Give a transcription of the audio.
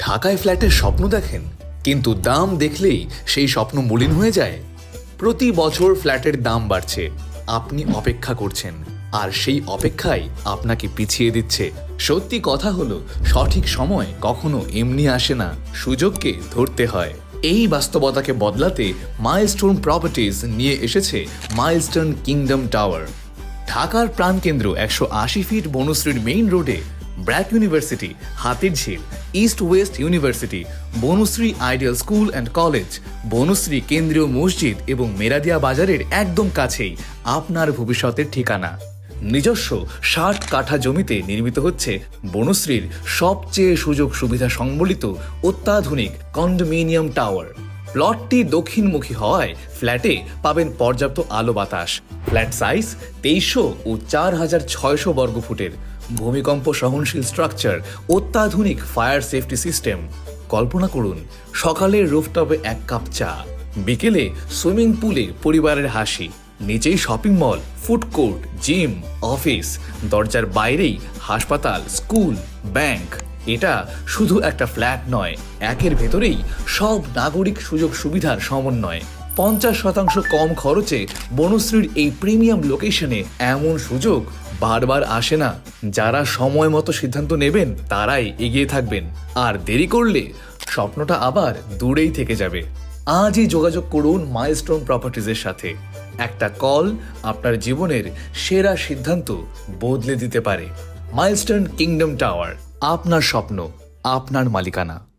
ঢাকায় ফ্ল্যাটের স্বপ্ন দেখেন, কিন্তু দাম দেখলেই সেই স্বপ্ন মলিন হয়ে যায়। প্রতি বছর ফ্ল্যাটের দাম বাড়ছে, আপনি অপেক্ষা করছেন, আর সেই অপেক্ষাই আপনাকে পিছিয়ে দিচ্ছে। সত্যি কথা হলো, সঠিক সময় কখনো এমনি আসে না, সুযোগকে ধরতে হয়। এই বাস্তবতাকে বদলাতে মাইলস্টোন প্রপার্টিজ নিয়ে এসেছে মাইলস্টোন কিংডম টাওয়ার। ঢাকার প্রাণকেন্দ্র 180 ফিট বনশ্রীর মেইন রোডে, BRAC university, Hatirjheel, east west university, Banasree ideal school and college, Banasree কেন্দ্রীয় মসজিদ এবং মেরাদিয়া বাজারের একদম কাছেই আপনার ভবিষ্যতের ঠিকানা। নিজস্ব 60 কাঠা জমিতে নির্মিত হচ্ছে বনশ্রীর সবচেয়ে সুযোগ সুবিধা সম্বলিত অত্যাধুনিক কন্ডোমিনিয়াম টাওয়ার। প্লটটি দক্ষিণমুখী হওয়ায় ফ্ল্যাটে পাবেন পর্যাপ্ত আলো বাতাস। ফ্ল্যাট সাইজ 2300 ও 4600 বর্গফুটের, ভূমিকম্প সহনশীল স্ট্রাকচার, অত্যাধুনিক ফায়ার সেফটি সিস্টেম। কল্পনা করুন, সকালের রুফটপে এক কাপ চা, বিকেলে সুইমিং পুলে পরিবারের হাসি, নিচেই shopping mall, food court, gym, office, দরজার বাইরেই হাসপাতাল, স্কুল, ব্যাংক। এটা শুধু একটা ফ্ল্যাট নয়, একের ভেতরেই সব নাগরিক সুযোগ সুবিধার সমন্বয়। 50% কম খরচে বনশ্রীর এই প্রিমিয়াম লোকেশনে এমন সুযোগ বারবার আসে না। যারা সময় মতো সিদ্ধান্ত নেবেন তারাই এগিয়ে থাকবেন, আর দেরি করলে স্বপ্নটা আবার দূরেই থেকে যাবে। আজই যোগাযোগ করুন মাইলস্টোন প্রপার্টিজের সাথে। একটা কল আপনার জীবনের সেরা সিদ্ধান্ত বদলে দিতে পারে। মাইলস্টোন কিংডম টাওয়ার, আপনার স্বপ্ন, আপনার মালিকানা।